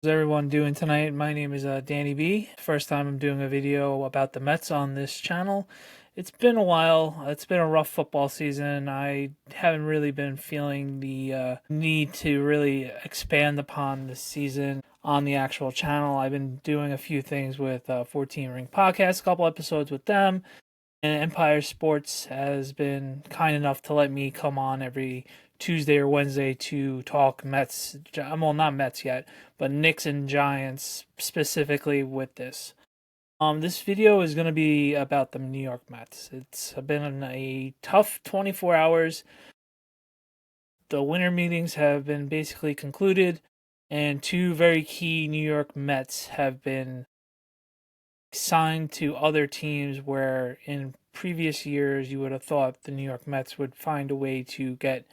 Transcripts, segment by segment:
How's everyone doing tonight? My name is Danny B. First time I'm doing a video about the Mets on this channel. It's been a while. It's been a rough football season. I haven't really been feeling the need to really expand upon this season on the actual channel. I've been doing a few things with 14 Ring Podcast, a couple episodes with them, and Empire Sports has been kind enough to let me come on every Tuesday or Wednesday to talk Mets. Well, not Mets yet, but Knicks and Giants specifically with this. This video is going to be about the New York Mets. It's been a tough 24 hours. The winter meetings have been basically concluded, and two very key New York Mets have been signed to other teams where in previous years you would have thought the New York Mets would find a way to get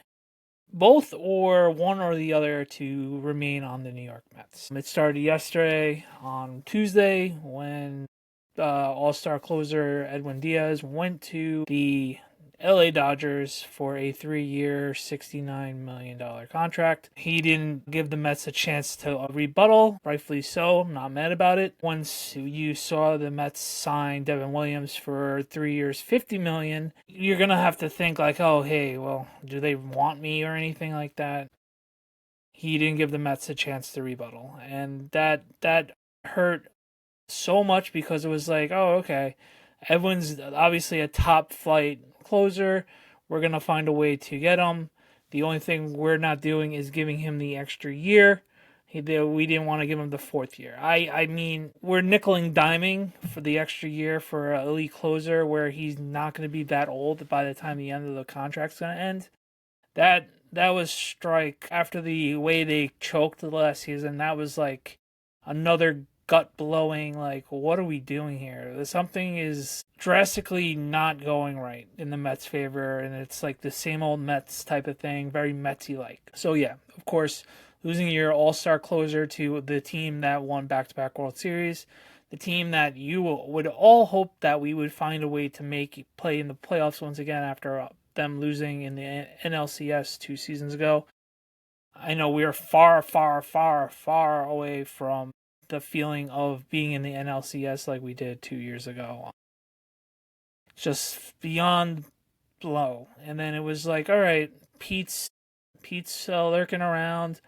both or one or the other to remain on the New York Mets. It started yesterday on Tuesday when All-Star closer Edwin Diaz went to the LA Dodgers for a 3-year, $69 million contract. He didn't give the Mets a chance to rebuttal, rightfully so. I'm not mad about it. Once you saw the Mets sign Devin Williams for 3 years, $50 million, you're going to have to think like, oh, hey, well, do they want me or anything like that? He didn't give the Mets a chance to rebuttal. And that hurt so much because it was like, oh, okay, Edwin's obviously a top flight closer. We're going to find a way to get him. The only thing we're not doing is giving him the extra year. We didn't want to give him the fourth year. I mean, we're nickel and diming for the extra year for an elite closer where he's not going to be that old by the time the end of the contract's going to end. That was strike after the way they choked the last season. That was like another gut blowing, like, what are we doing here? Something is drastically not going right in the Mets' favor, and it's like the same old Mets type of thing, very Metsy like. So yeah, of course, losing your all-star closer to the team that won back-to-back World Series, the team that you would all hope that we would find a way to make play in the playoffs once again after them losing in the NLCS 2 seasons ago. I know we are far, far, far, far away from the feeling of being in the NLCS like we did 2 years ago. Just beyond blow. And then it was like, all right, Pete's lurking around,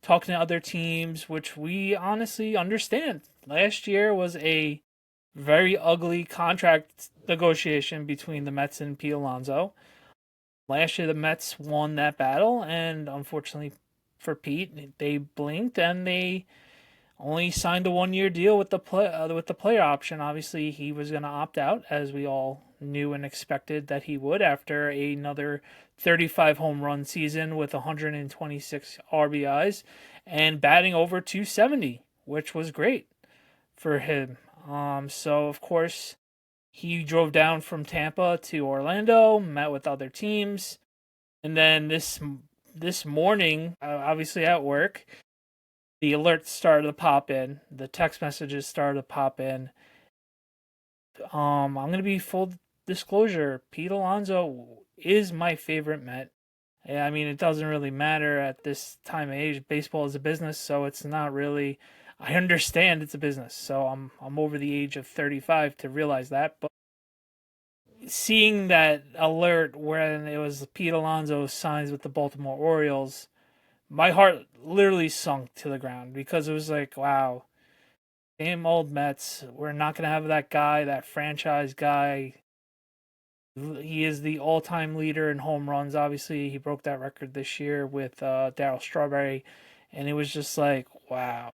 talking to other teams, which we honestly understand. Last year was a very ugly contract negotiation between the Mets and Pete Alonso. Last year, the Mets won that battle, and unfortunately for Pete, they blinked and they only signed a 1-year deal with the player option. Obviously, he was going to opt out, as we all knew and expected that he would after another 35 home run season with 126 RBIs and batting over 270, which was great for him. So of course he drove down from Tampa to Orlando, met with other teams, and then this morning, obviously at work, the alerts started to pop in, the text messages started to pop in. I'm gonna be full disclosure. Pete Alonso is my favorite Met. I mean, it doesn't really matter at this time of age. Baseball is a business, so it's not really. I understand it's a business, so I'm over the age of 35 to realize that. But seeing that alert when it was Pete Alonso signs with the Baltimore Orioles, my heart literally sunk to the ground because it was like, wow, same old Mets. We're not going to have that guy, that franchise guy. He is the all-time leader in home runs. Obviously, he broke that record this year with Darryl Strawberry, and it was just like, wow.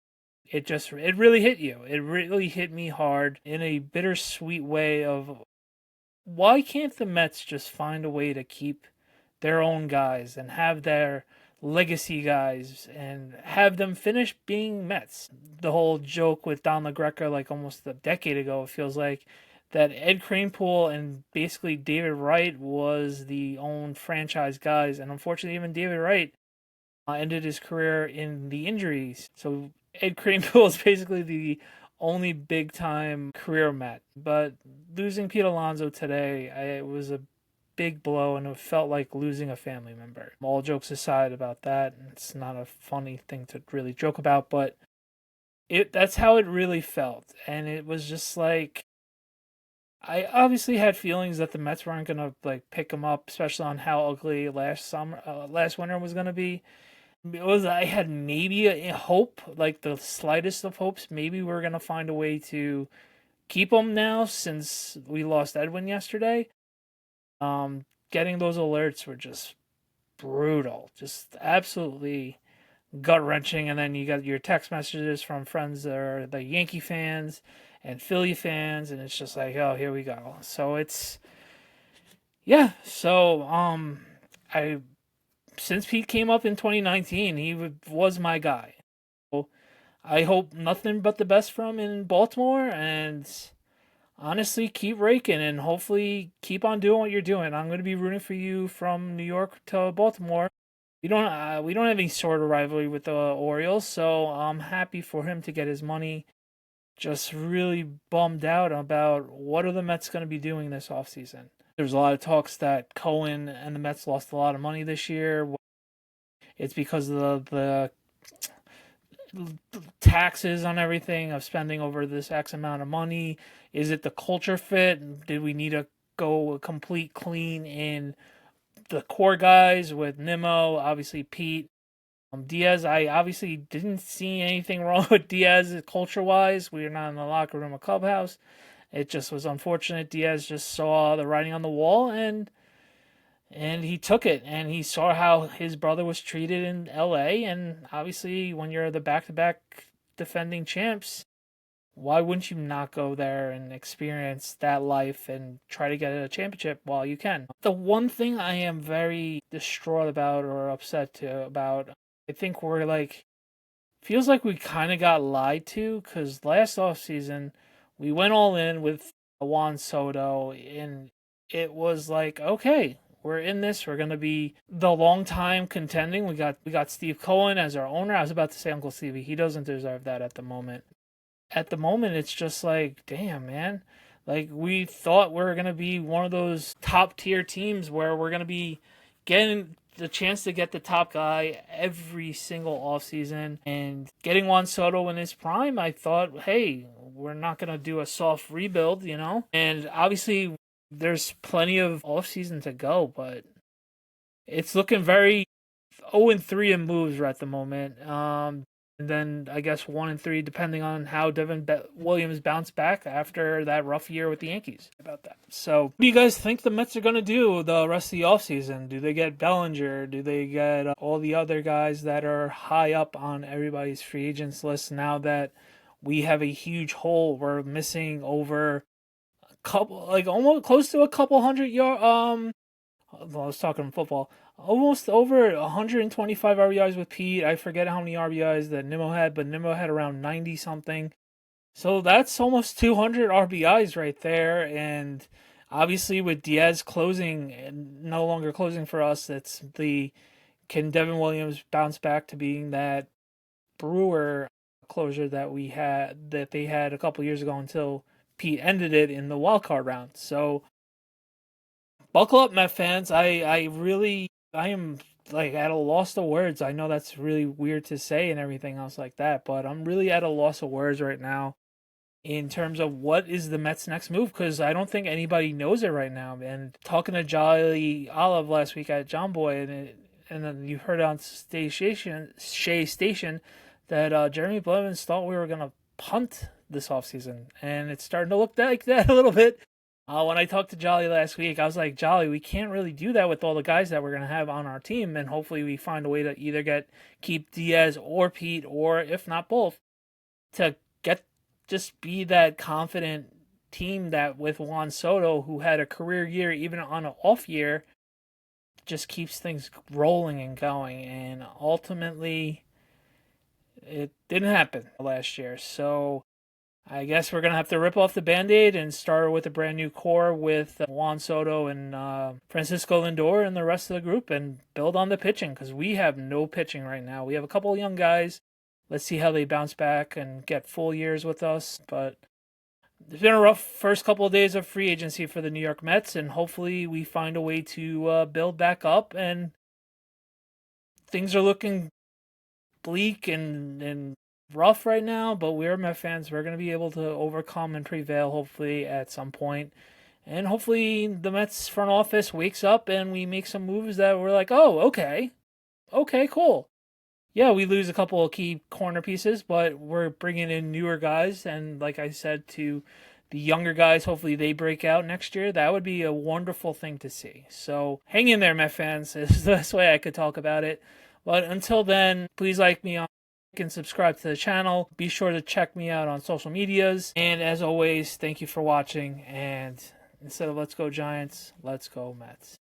It really hit you. It really hit me hard in a bittersweet way of why can't the Mets just find a way to keep their own guys and have their legacy guys and have them finish being Mets? The whole joke with Don LaGreca, like almost a decade ago, it feels like, that Ed Kranepool and basically David Wright was the own franchise guys, and unfortunately, even David Wright ended his career in the injuries. So Ed Kranepool is basically the only big time career Met. But losing Pete Alonso today, it was a big blow and it felt like losing a family member. All jokes aside about that, it's not a funny thing to really joke about, but That's how it really felt, and it was just like I obviously had feelings that the Mets weren't gonna like pick him up, especially on how ugly last winter was gonna be. It was I had maybe a hope, like the slightest of hopes, maybe we're gonna find a way to keep him now since we lost Edwin yesterday. Getting those alerts were just brutal, just absolutely gut wrenching. And then you got your text messages from friends that are the Yankee fans and Philly fans, and it's just like, oh, here we go. So it's yeah. So I since Pete came up in 2019, was my guy. So I hope nothing but the best from in Baltimore, and honestly, keep raking and hopefully keep on doing what you're doing. I'm going to be rooting for you from New York to Baltimore. We don't have any sort of rivalry with the Orioles, so I'm happy for him to get his money. Just really bummed out about what are the Mets going to be doing this offseason. There's a lot of talks that Cohen and the Mets lost a lot of money this year. It's because of the taxes on everything of spending over this X amount of money. Is it the culture fit? Did we need to go a complete clean in the core guys with Nimmo, obviously Pete, Diaz? I obviously didn't see anything wrong with Diaz culture wise. We are not in the locker room or clubhouse. It just was unfortunate. Diaz just saw the writing on the wall and he took it and he saw how his brother was treated in LA, and obviously when you're the back-to-back defending champs, why wouldn't you not go there and experience that life and try to get a championship while you can? The one thing I am very distraught about or upset about, I think we're like, feels like we kind of got lied to because last offseason we went all in with Juan Soto, and it was like, okay, we're in this. We're gonna be the long time contending. We got Steve Cohen as our owner. I was about to say Uncle Stevie. He doesn't deserve that at the moment. At the moment, it's just like, damn, man. Like we thought we were gonna be one of those top tier teams where we're gonna be getting the chance to get the top guy every single offseason and getting Juan Soto in his prime. I thought, hey, we're not gonna do a soft rebuild, you know? And obviously there's plenty of offseason to go, but it's looking very 0-3 in moves right at the moment. And then I guess 1-3 depending on how Williams bounced back after that rough year with the Yankees. About that. So, what do you guys think the Mets are going to do the rest of the offseason? Do they get Bellinger? Do they get all the other guys that are high up on everybody's free agents list now that we have a huge hole? We're missing over a couple, like almost close to a couple hundred yard. Well, I was talking football. Almost over 125 RBIs with Pete. I forget how many RBIs that Nimmo had, but Nimmo had around 90 something. So that's almost 200 RBIs right there. And obviously, with Diaz closing and no longer closing for us, can Devin Williams bounce back to being that Brewer closure that they had a couple years ago until Pete ended it in the wild card round. So buckle up, Met fans. I am like at a loss of words. I know that's really weird to say and everything else like that, but I'm really at a loss of words right now in terms of what is the Mets' next move, because I don't think anybody knows it right now. And talking to Jolly Olive last week at John Boy, and then you heard on Shea Station that Jeremy Blevins thought we were gonna punt this offseason, and it's starting to look like that a little bit. When I talked to Jolly last week, I was like, Jolly, we can't really do that with all the guys that we're gonna have on our team, and hopefully we find a way to either keep Diaz or Pete, or if not both, to get just be that confident team that with Juan Soto, who had a career year even on an off year, just keeps things rolling and going. And ultimately, it didn't happen last year. So I guess we're gonna have to rip off the Band-Aid and start with a brand new core with Juan Soto and Francisco Lindor and the rest of the group, and build on the pitching because we have no pitching right now. We have a couple of young guys. Let's see how they bounce back and get full years with us. But it's been a rough first couple of days of free agency for the New York Mets, and hopefully we find a way to build back up. And things are looking bleak and rough right now, but we're Met fans. We're going to be able to overcome and prevail, hopefully, at some point. And hopefully, the Mets front office wakes up and we make some moves that we're like, oh, okay. Okay, cool. Yeah, we lose a couple of key corner pieces, but we're bringing in newer guys. And like I said to the younger guys, hopefully they break out next year. That would be a wonderful thing to see. So hang in there, Met fans, is the best way I could talk about it. But until then, please like me on and subscribe to the channel. Be sure to check me out on social medias. And as always, thank you for watching. And instead of let's go Giants, let's go Mets.